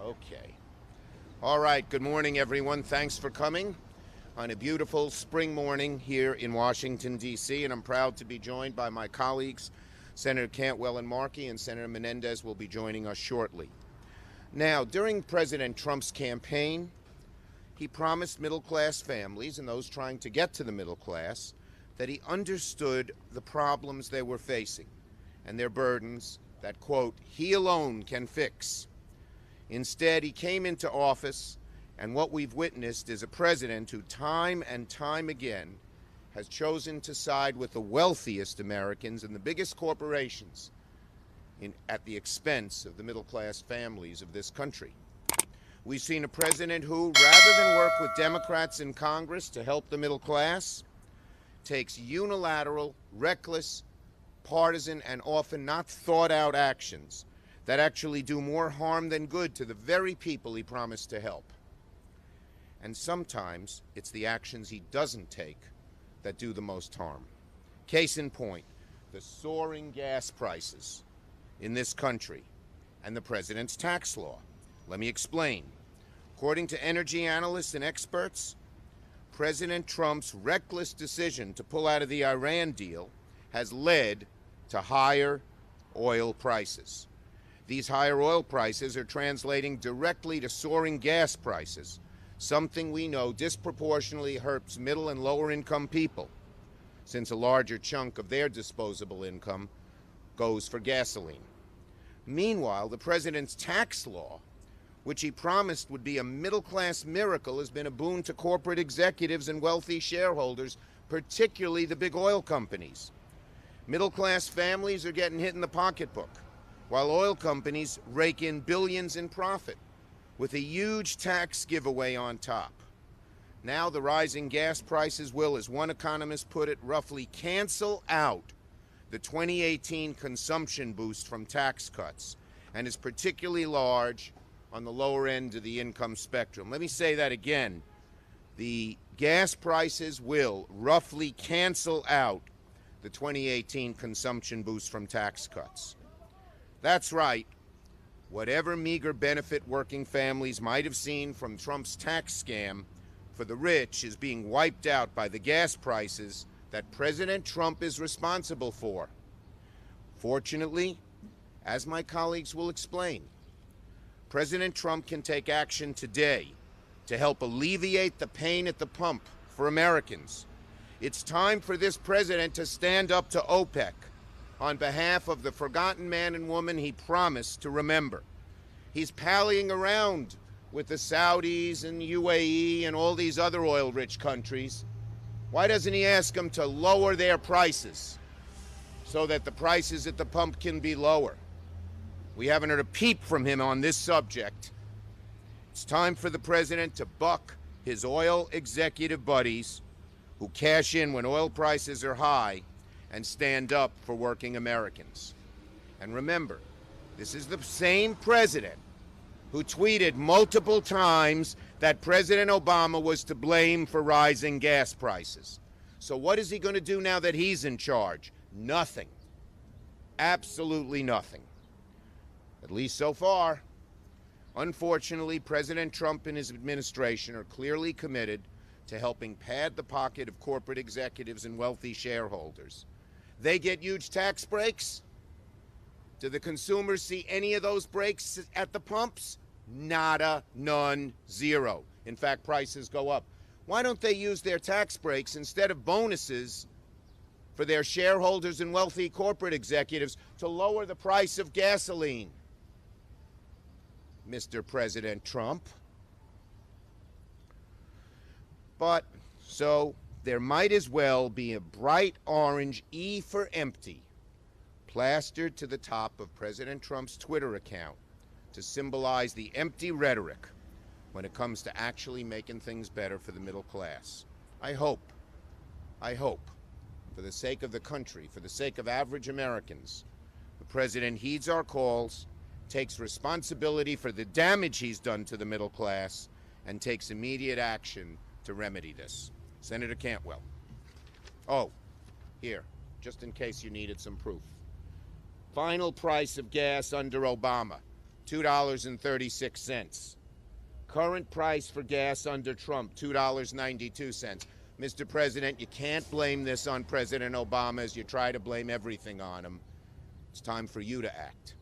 Okay. All right. Good morning, everyone. Thanks for coming on a beautiful spring morning here in Washington, D.C., and I'm proud to be joined by my colleagues, Senator Cantwell and Markey, and Senator Menendez will be joining us shortly. Now, during President Trump's campaign, he promised middle-class families and those trying to get to the middle class that he understood the problems they were facing and their burdens that, quote, he alone can fix. Instead, he came into office, and what we've witnessed is a president who time and time again has chosen to side with the wealthiest Americans and the biggest corporations at the expense of the middle-class families of this country. We've seen a president who, rather than work with Democrats in Congress to help the middle class, takes unilateral, reckless, partisan, and often not thought-out actions that actually do more harm than good to the very people he promised to help. And sometimes it's the actions he doesn't take that do the most harm. Case in point, the soaring gas prices in this country and the president's tax law. Let me explain. According to energy analysts and experts, President Trump's reckless decision to pull out of the Iran deal has led to higher oil prices. These higher oil prices are translating directly to soaring gas prices, something we know disproportionately hurts middle and lower income people, since a larger chunk of their disposable income goes for gasoline. Meanwhile, the president's tax law, which he promised would be a middle-class miracle, has been a boon to corporate executives and wealthy shareholders, particularly the big oil companies. Middle-class families are getting hit in the pocketbook, while oil companies rake in billions in profit, with a huge tax giveaway on top. Now the rising gas prices will, as one economist put it, roughly cancel out the 2018 consumption boost from tax cuts, and is particularly large on the lower end of the income spectrum. Let me say that again. The gas prices will roughly cancel out the 2018 consumption boost from tax cuts. That's right. Whatever meager benefit working families might have seen from Trump's tax scam for the rich is being wiped out by the gas prices that President Trump is responsible for. Fortunately, as my colleagues will explain, President Trump can take action today to help alleviate the pain at the pump for Americans. It's time for this president to stand up to OPEC on behalf of the forgotten man and woman he promised to remember. He's pallying around with the Saudis and UAE and all these other oil-rich countries. Why doesn't he ask them to lower their prices so that the prices at the pump can be lower? We haven't heard a peep from him on this subject. It's time for the president to buck his oil executive buddies who cash in when oil prices are high and stand up for working Americans. And remember, this is the same president who tweeted multiple times that President Obama was to blame for rising gas prices. So what is he going to do now that he's in charge? Nothing. Absolutely nothing. At least so far. Unfortunately, President Trump and his administration are clearly committed to helping pad the pocket of corporate executives and wealthy shareholders. They get huge tax breaks. Do the consumers see any of those breaks at the pumps? Nada, none, zero. In fact, prices go up. Why don't they use their tax breaks instead of bonuses for their shareholders and wealthy corporate executives to lower the price of gasoline? Mr. President Trump. But, so, there might as well be a bright orange E for empty plastered to the top of President Trump's Twitter account to symbolize the empty rhetoric when it comes to actually making things better for the middle class. I hope, for the sake of the country, for the sake of average Americans, the president heeds our calls, takes responsibility for the damage he's done to the middle class, and takes immediate action to remedy this. Senator Cantwell. Oh, here, just in case you needed some proof. Final price of gas under Obama, $2.36. Current price for gas under Trump, $2.92. Mr. President, you can't blame this on President Obama as you try to blame everything on him. It's time for you to act.